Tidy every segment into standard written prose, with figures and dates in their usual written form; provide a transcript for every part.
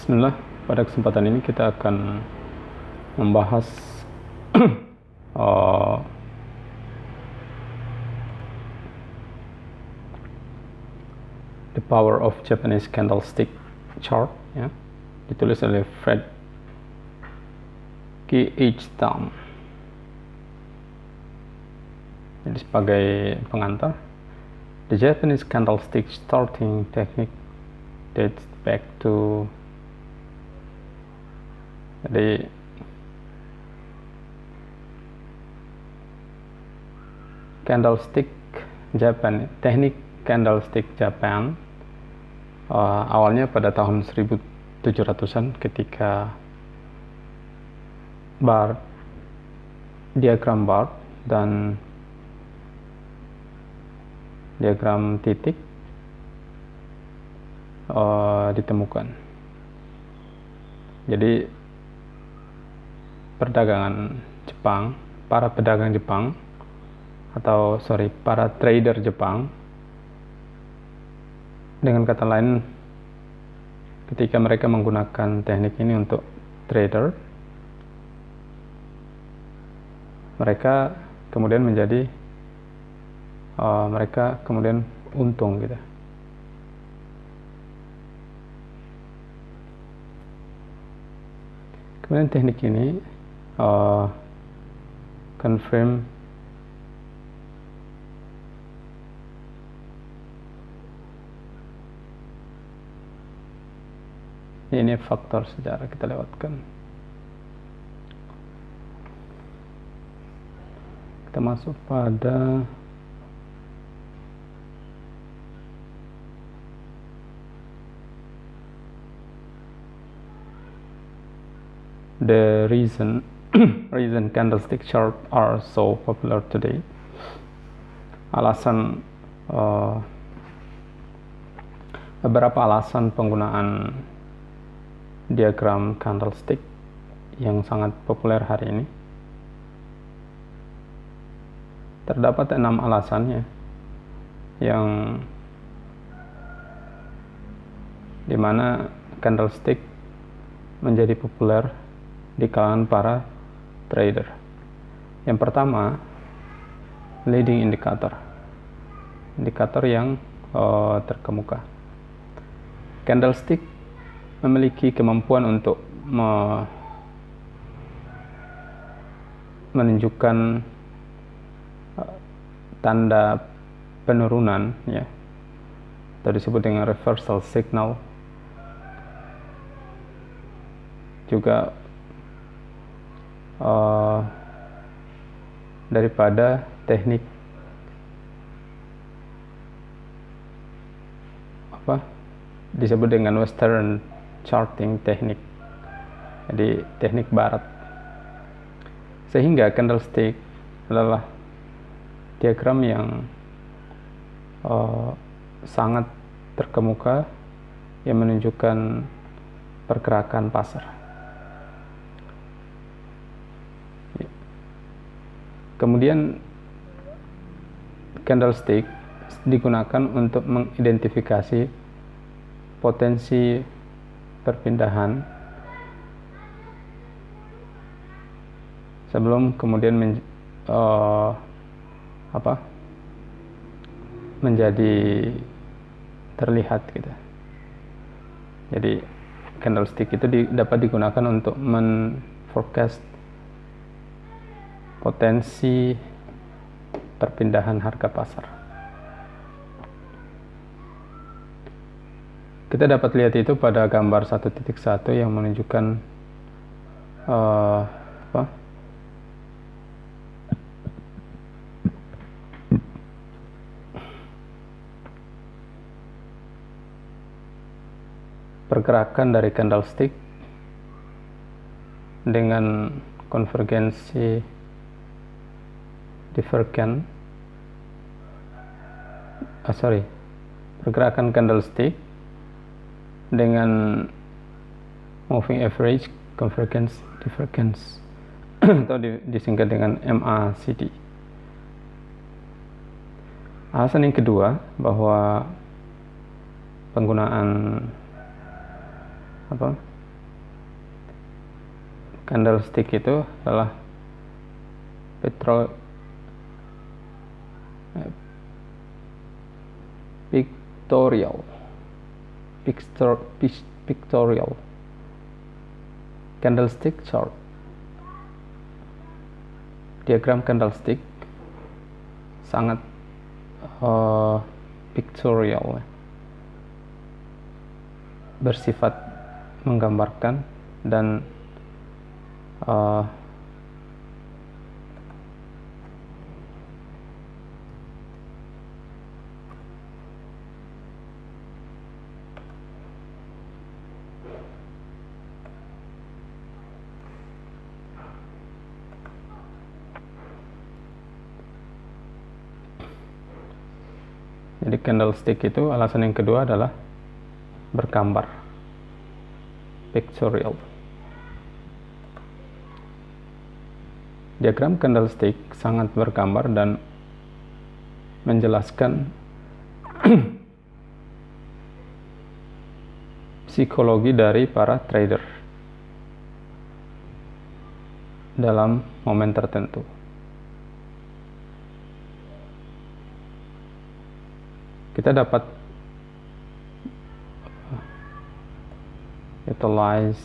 Bismillah, pada kesempatan ini kita akan membahas The Power of Japanese Candlestick Chart, ya, ditulis oleh Fred K.H. Tam. Jadi sebagai pengantar, the Japanese candlestick starting technique dates back to candlestick Japan, teknik candlestick Japan awalnya pada tahun 1700-an ketika diagram bar dan diagram titik ditemukan. Jadi para trader Jepang, dengan kata lain, ketika mereka menggunakan teknik ini untuk trader, mereka kemudian untung gitu. Kemudian teknik ini confirm ini faktor sejarah, kita lewatkan. Kita masuk pada the reason candlestick chart are so popular today. Beberapa alasan penggunaan diagram candlestick yang sangat populer hari ini. Terdapat 6 alasannya yang dimana candlestick menjadi populer di kalangan para trader. Yang pertama, leading indicator yang terkemuka. Candlestick memiliki kemampuan untuk menunjukkan tanda penurunan, ya, atau disebut dengan reversal signal. Juga daripada teknik disebut dengan Western charting teknik, jadi teknik barat. Sehingga candlestick adalah diagram yang sangat terkemuka yang menunjukkan pergerakan pasar. Kemudian candlestick digunakan untuk mengidentifikasi potensi perpindahan sebelum kemudian menjadi terlihat gitu. Jadi candlestick itu dapat digunakan untuk forecast potensi perpindahan harga pasar. Kita dapat lihat itu pada gambar 1.1 yang menunjukkan pergerakan dari candlestick dengan konvergensi pergerakan candlestick dengan moving average convergence divergence atau disingkat dengan MACD. Alasan yang kedua bahwa penggunaan candlestick itu adalah pictorial candlestick chart. Diagram candlestick sangat pictorial, bersifat menggambarkan dan jadi candlestick itu alasan yang kedua adalah bergambar, pictorial. Diagram candlestick sangat bergambar dan menjelaskan psikologi dari para trader dalam momen tertentu. Kita dapat utilize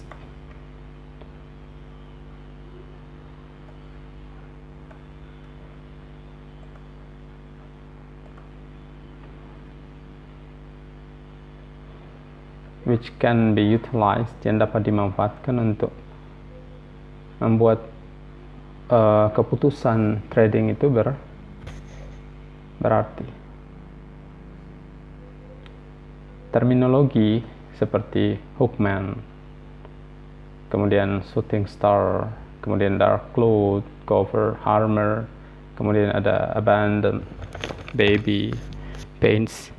which can be utilized, yang dapat dimanfaatkan untuk membuat keputusan trading itu berarti. Terminologi seperti hookman, kemudian shooting star, kemudian dark cloud, cover, armor, kemudian ada abandon, baby, paints,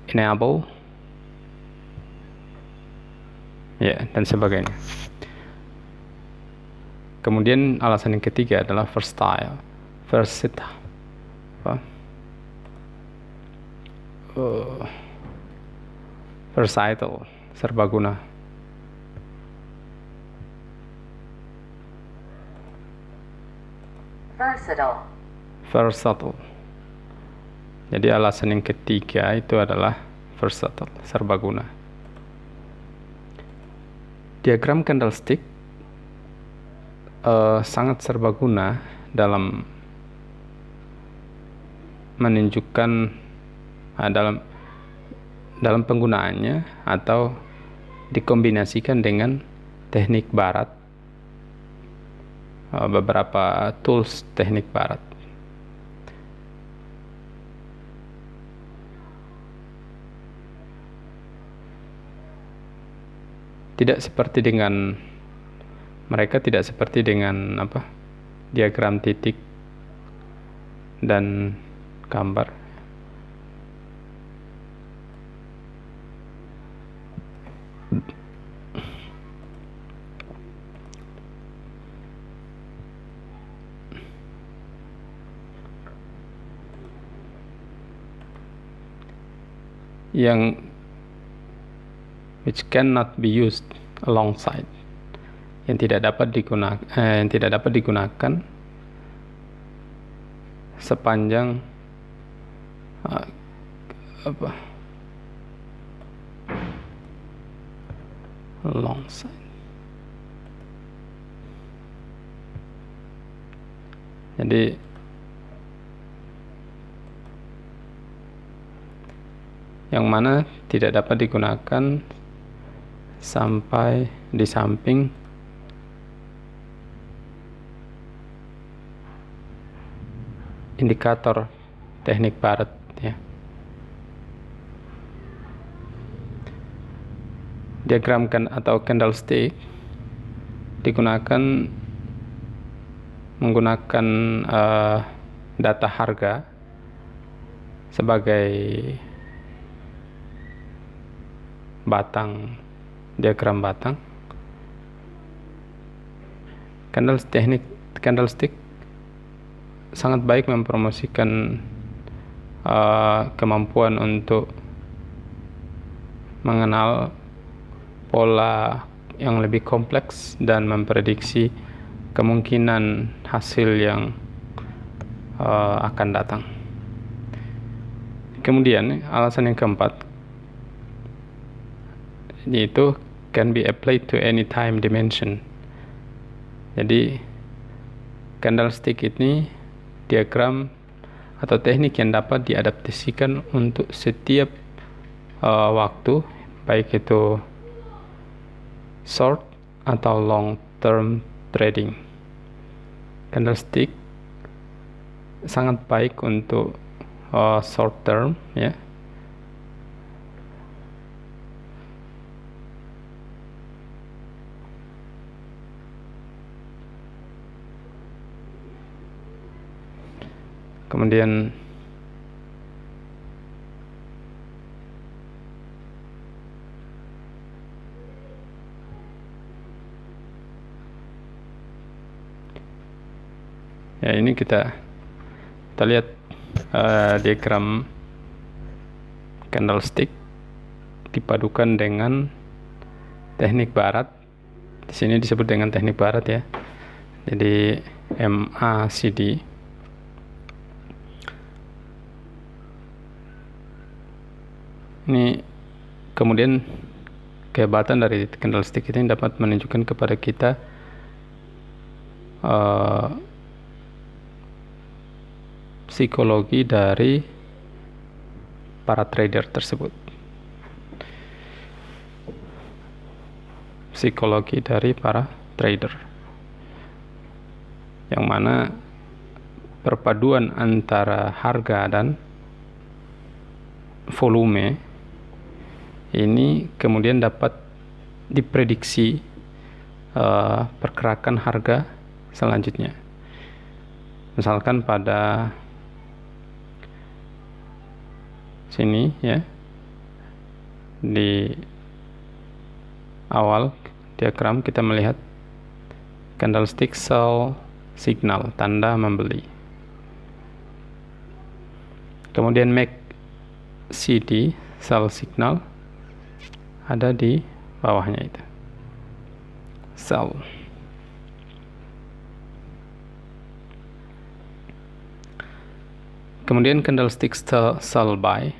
enable, ya, dan sebagainya. Kemudian alasan yang ketiga adalah versatile, serbaguna. Versatile. Jadi alasan yang ketiga itu adalah versatile, serbaguna. Diagram candlestick sangat serbaguna dalam menunjukkan dalam penggunaannya atau dikombinasikan dengan teknik barat, beberapa tools teknik barat. Tidak seperti dengan diagram titik dan gambar. Which cannot be used alongside, yang tidak dapat digunakan sepanjang alongside. Jadi yang mana tidak dapat digunakan sampai di samping indikator teknik barat, ya. Diagram atau candlestick digunakan menggunakan data harga sebagai diagram batang. Candlestick sangat baik mempromosikan kemampuan untuk mengenal pola yang lebih kompleks dan memprediksi kemungkinan hasil yang akan datang. Kemudian alasan yang keempat yaitu can be applied to any time dimension. Jadi candlestick ini diagram atau teknik yang dapat diadaptasikan untuk setiap waktu, baik itu short atau long term trading. Candlestick sangat baik untuk short term, ya. Kemudian ya, ini kita lihat diagram candlestick dipadukan dengan teknik barat. Di sini disebut dengan teknik barat, ya. Jadi MACD. Ini kemudian kehebatan dari candlestick ini dapat menunjukkan kepada kita psikologi dari para trader tersebut. Psikologi dari para trader, yang mana perpaduan antara harga dan volume ini kemudian dapat diprediksi pergerakan harga selanjutnya. Misalkan pada sini, ya, di awal diagram kita melihat candlestick sell signal, tanda membeli. Kemudian MACD sell signal ada di bawahnya, itu sell. Kemudian candlestick sell buy.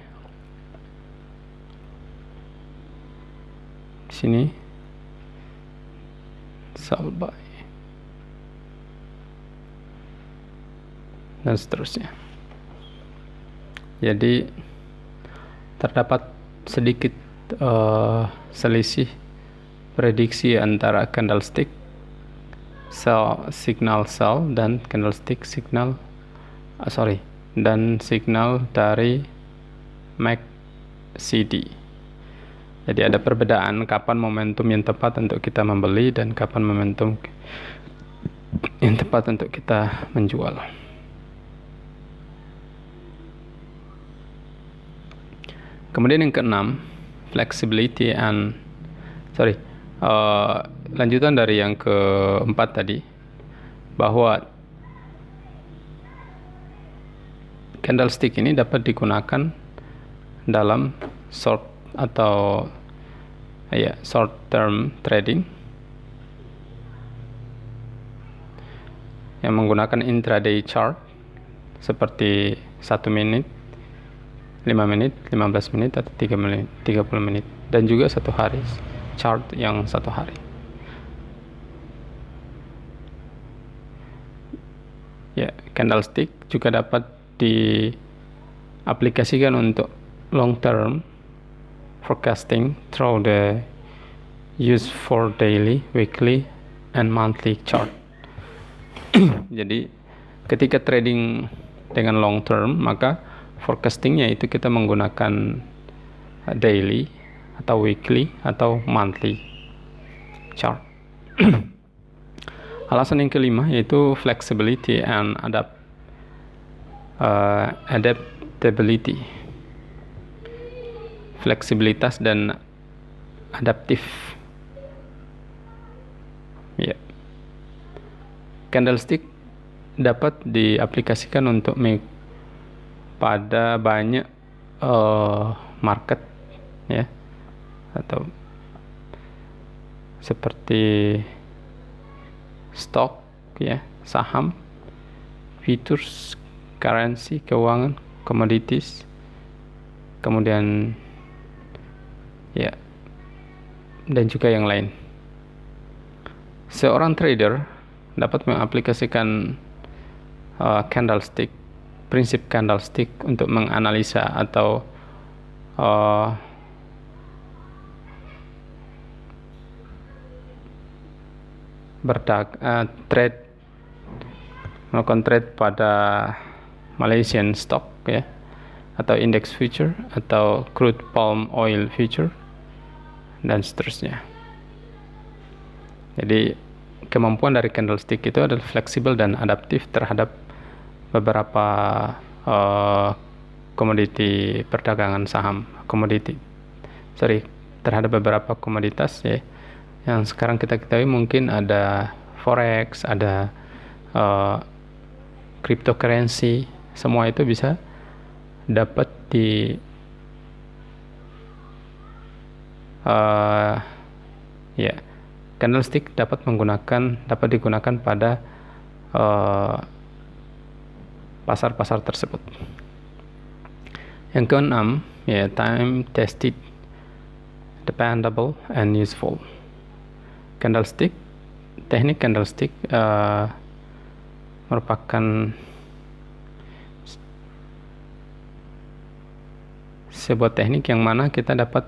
Di sini sell buy dan seterusnya. Jadi terdapat sedikit selisih prediksi antara candlestick signal sell dan candlestick signal dan signal dari MACD. Jadi ada perbedaan kapan momentum yang tepat untuk kita membeli dan kapan momentum yang tepat untuk kita menjual. Kemudian yang keenam, flexibility and lanjutan dari yang keempat tadi, bahwa candlestick ini dapat digunakan dalam short term trading yang menggunakan intraday chart seperti 1 menit, 5 menit, 15 menit, atau 3 menit, 30 menit, dan juga 1 hari, chart yang 1 hari. Ya, candlestick juga dapat diaplikasikan untuk long term forecasting through the use for daily, weekly, and monthly chart. Jadi ketika trading dengan long term, maka forecastingnya itu kita menggunakan daily atau weekly atau monthly chart. Alasan yang kelima yaitu flexibility and adaptability. Fleksibilitas dan adaptif. Ya. Candlestick dapat diaplikasikan untuk pada banyak market, ya, atau seperti stok, ya, saham, futures, currency, keuangan, commodities, kemudian ya, dan juga yang lain. Seorang trader dapat mengaplikasikan candlestick, prinsip candlestick untuk menganalisa atau melakukan trade pada Malaysian stock, ya, atau index future, atau crude palm oil future, dan seterusnya. Jadi kemampuan dari candlestick itu adalah fleksibel dan adaptif terhadap beberapa komoditi perdagangan saham, terhadap beberapa komoditas, ya, yang sekarang kita ketahui. Mungkin ada forex, ada cryptocurrency, semua itu bisa dapat candlestick dapat digunakan pada pasar-pasar tersebut. Yang keenam, ya, time tested, dependable, and useful. Teknik candlestick merupakan sebuah teknik yang mana kita dapat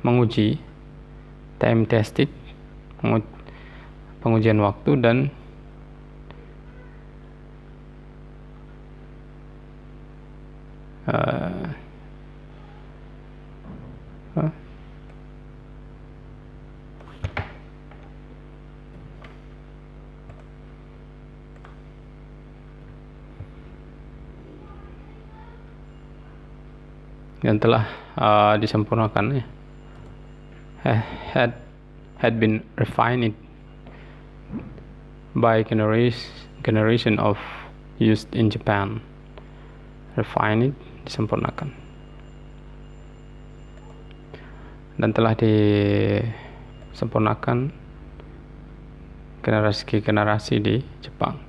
menguji, time tested, pengujian waktu, dan yang telah disempurnakan, ya, had been refined by generation of used in Japan. Refined, disempurnakan, dan telah disempurnakan generasi ke generasi di Jepang.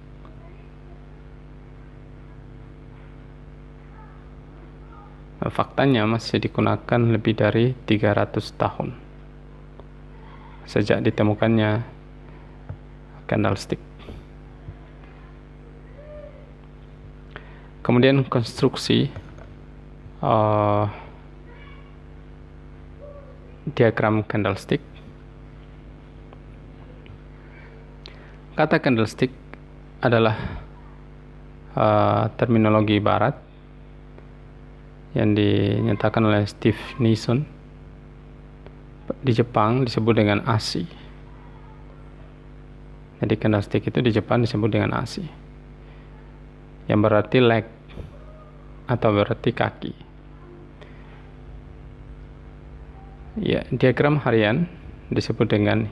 Faktanya masih digunakan lebih dari 300 tahun sejak ditemukannya candlestick. Kemudian konstruksi diagram candlestick. Kata candlestick adalah terminologi barat yang dinyatakan oleh Steve Nison. Di Jepang disebut dengan ashi. Jadi candlestick itu di Jepang disebut dengan ashi, yang berarti leg atau berarti kaki. Ya, diagram harian disebut dengan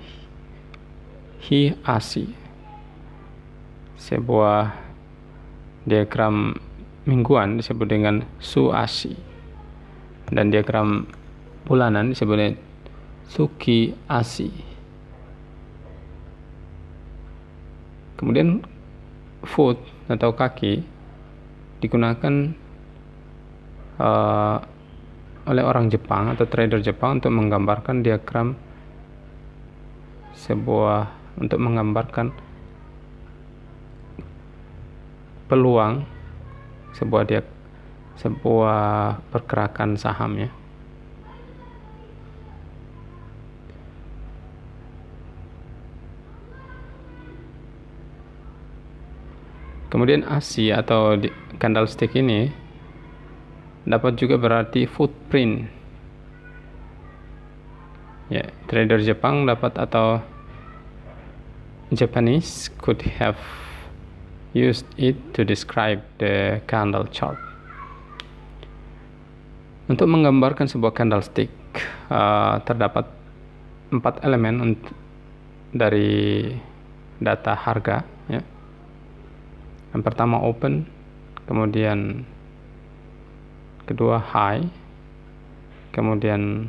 Hi-ashi. Sebuah diagram mingguan disebut dengan Su-ashi, dan diagram bulanan disebut dengan Tsuki-ashi. Kemudian foot atau kaki digunakan oleh orang Jepang atau trader Jepang untuk menggambarkan diagram untuk menggambarkan peluang sebuah pergerakan saham, ya. Kemudian ashi atau candlestick ini dapat juga berarti footprint. Ya, trader Jepang atau Japanese could have used it to describe the candle chart. Untuk menggambarkan sebuah candlestick, terdapat 4 elemen dari data harga, ya. Yang pertama open, kemudian kedua high, kemudian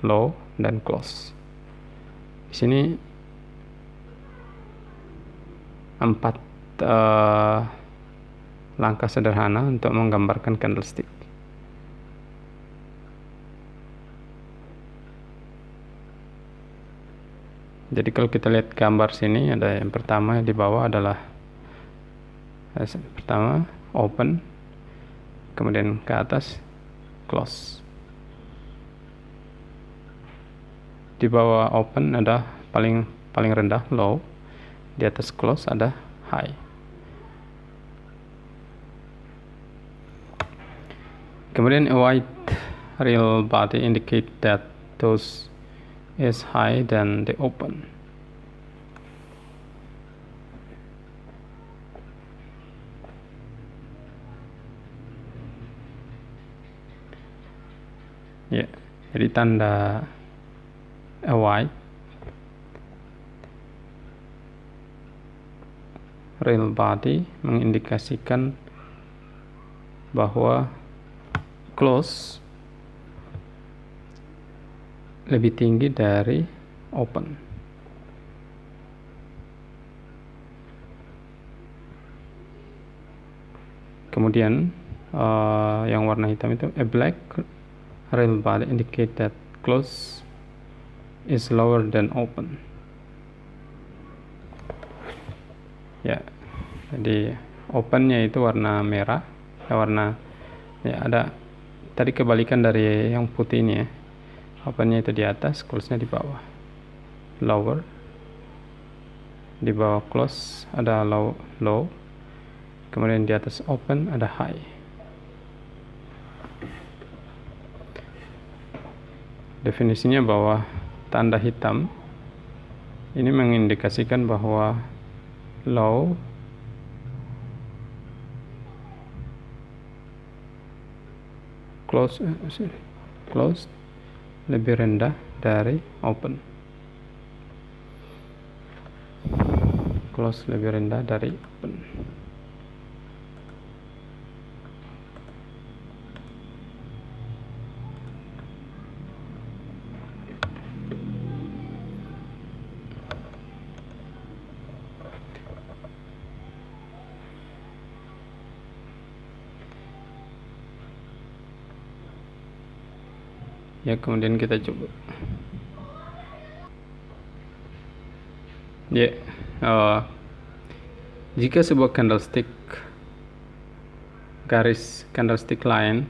low, dan close. Di sini 4 langkah sederhana untuk menggambarkan candlestick. Jadi kalau kita lihat gambar sini, ada yang pertama di bawah adalah pertama open, kemudian ke atas close. Di bawah open ada paling rendah low, di atas close ada high. Kemudian a white real body indicate that those is high than the open. Ya, jadi tanda a white real body mengindikasikan bahwa close lebih tinggi dari open. Kemudian yang warna hitam itu a black real body indicate that close is lower than open. Ya, jadi opennya itu warna merah, ada tadi kebalikan dari yang putih ini ya. Opennya itu di atas, close-nya di bawah. Lower, di bawah close ada low, kemudian di atas open ada high. Definisinya bahwa tanda hitam ini mengindikasikan bahwa low close lebih rendah dari open. Close lebih rendah dari open. Ya, kemudian kita coba. Ya, jika sebuah candlestick garis candlestick line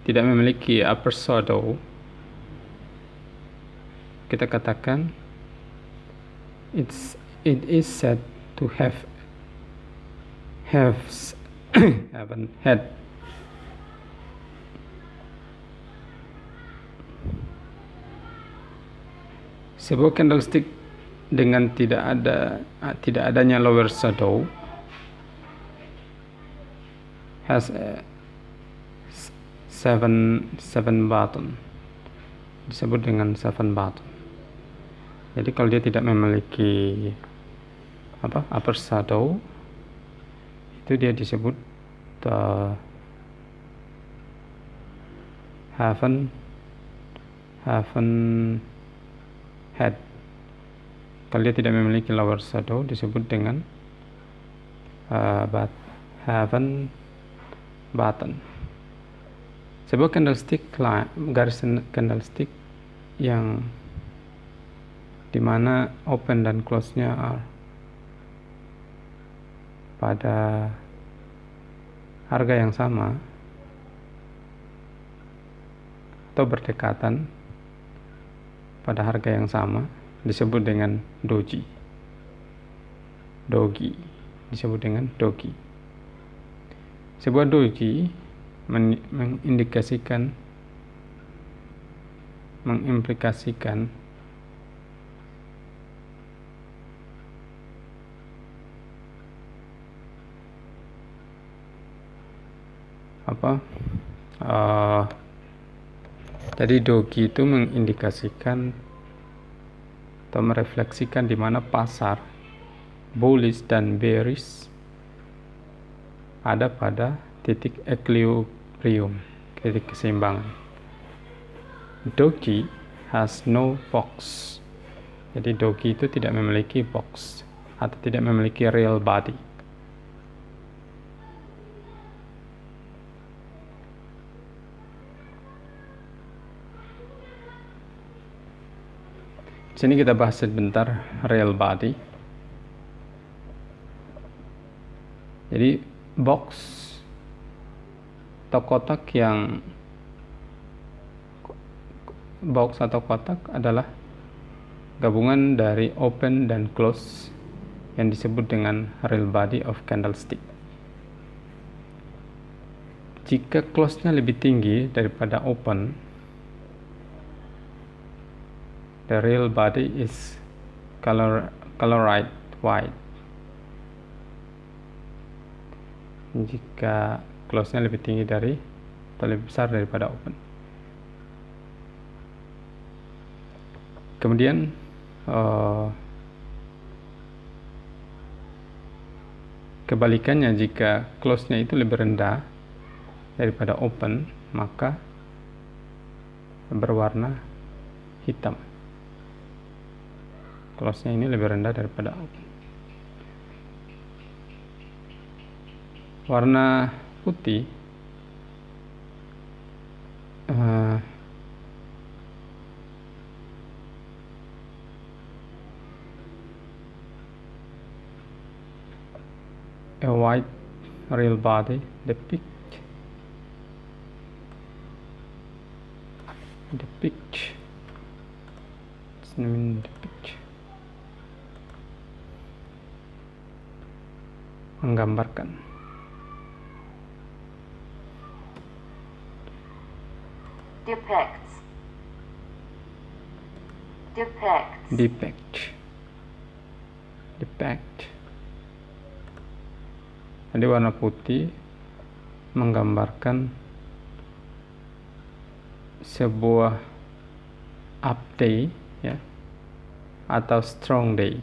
tidak memiliki upper shadow, kita katakan it is said to have haven't had. Sebuah candlestick dengan tidak adanya lower shadow has a seven button, disebut dengan 7 button. Jadi kalau dia tidak memiliki upper shadow, itu dia disebut haven't had. Kalau dia tidak memiliki lower shadow disebut dengan haven't button. Sebuah candlestick garis candlestick yang dimana open dan close-nya are pada harga yang sama atau berdekatan pada harga yang sama disebut dengan doji disebut dengan doji. Sebuah doji mengimplikasikan jadi doji itu mengindikasikan atau merefleksikan di mana pasar bullish dan bearish ada pada titik equilibrium, titik keseimbangan. Doji has no box. Jadi dogi itu tidak memiliki box atau tidak memiliki real body. Sini kita bahas sebentar real body. Jadi box atau kotak atau kotak adalah gabungan dari open dan close yang disebut dengan real body of candlestick. Jika close-nya lebih tinggi daripada open, the real body is colored white. Jika close-nya lebih tinggi dari atau lebih besar daripada open. Kemudian kebalikannya, jika close-nya itu lebih rendah daripada open, maka berwarna hitam. Close-nya ini lebih rendah daripada open. Warna putih a white real body depict menggambarkan depict. Jadi warna putih menggambarkan sebuah up day, ya, atau strong day,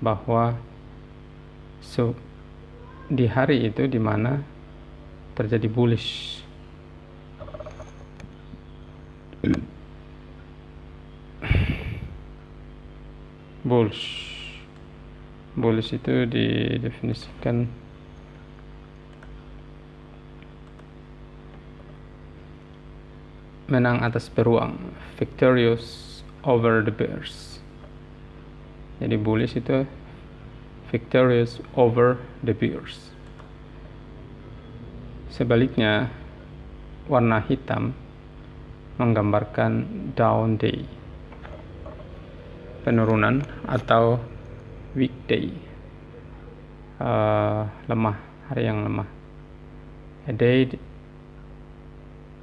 bahwa di hari itu di mana terjadi bullish. Bullish itu didefinisikan menang atas beruang, victorious over the bears. Jadi bullish itu victorious over the bears. Sebaliknya, warna hitam menggambarkan down day, penurunan atau weekday, lemah, hari yang lemah. A day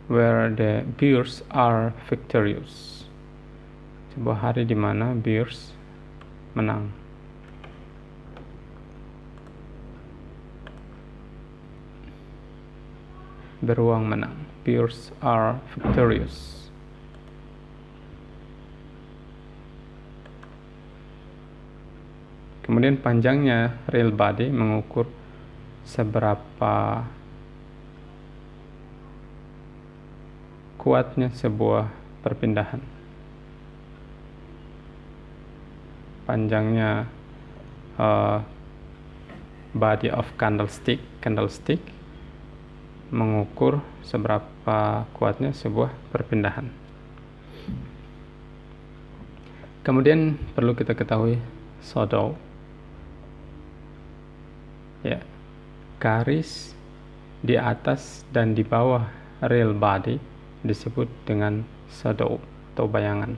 where the bears are victorious, sebuah hari di mana bears menang. Beruang menang, bears are victorious. Kemudian panjangnya real body mengukur seberapa kuatnya sebuah perpindahan. Panjangnya body of candlestick mengukur seberapa kuatnya sebuah perpindahan. Kemudian perlu kita ketahui shadow, ya, garis di atas dan di bawah real body disebut dengan shadow atau bayangan.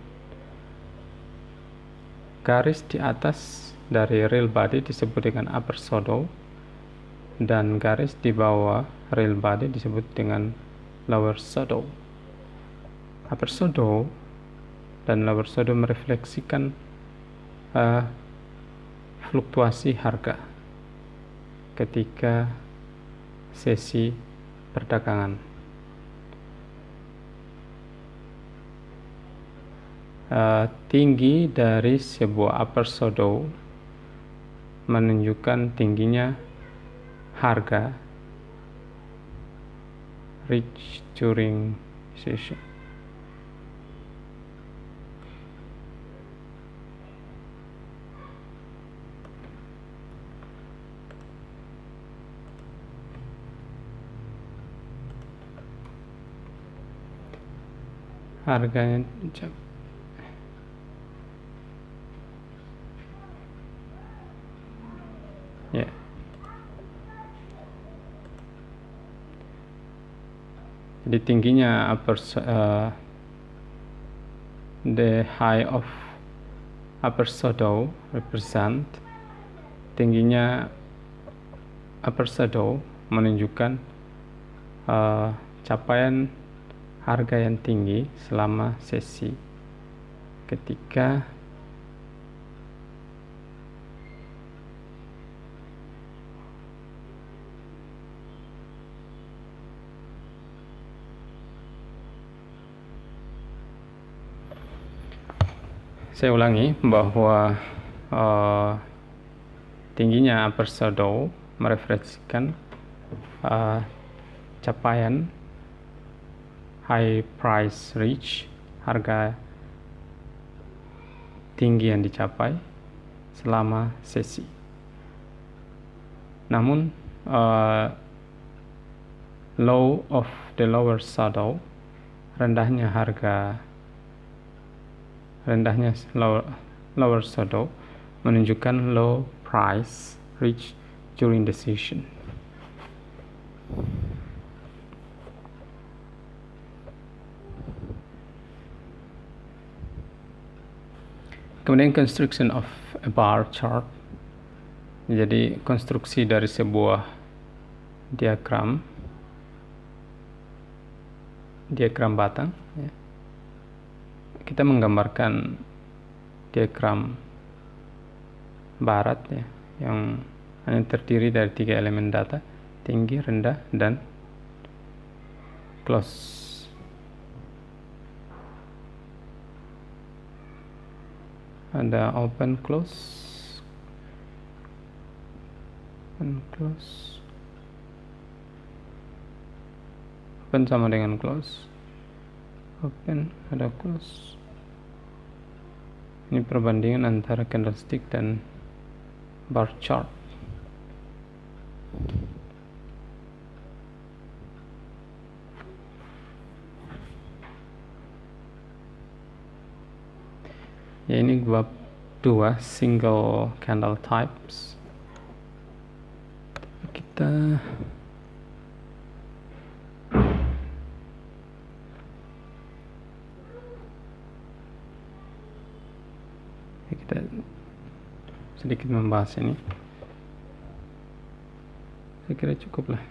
Garis di atas dari real body disebut dengan upper shadow, dan garis di bawah real body disebut dengan lower shadow. Upper shadow dan lower shadow merefleksikan fluktuasi harga ketika sesi perdagangan. Tinggi dari sebuah upper shadow menunjukkan tingginya harga reach during decision. Harganya ya. Jadi tingginya the high of upper shadow represent tingginya upper shadow menunjukkan capaian harga yang tinggi selama sesi ketika saya ulangi bahwa tingginya upper shadow merefleksikan capaian high price reach, harga tinggi yang dicapai selama sesi. Namun low of the lower shadow, rendahnya lower shadow menunjukkan low price reach during the session. Kemudian construction of a bar chart. Jadi konstruksi dari sebuah diagram batang ya. Kita menggambarkan diagram barat ya, yang hanya terdiri dari 3 elemen data, tinggi, rendah, dan close. Ada open, close, open sama dengan close, open ada close. Ini perbandingan antara candlestick dan bar chart. Ya, ini bab 2 single candle types. Kita sedikit membahas ini. Saya kira cukup lah.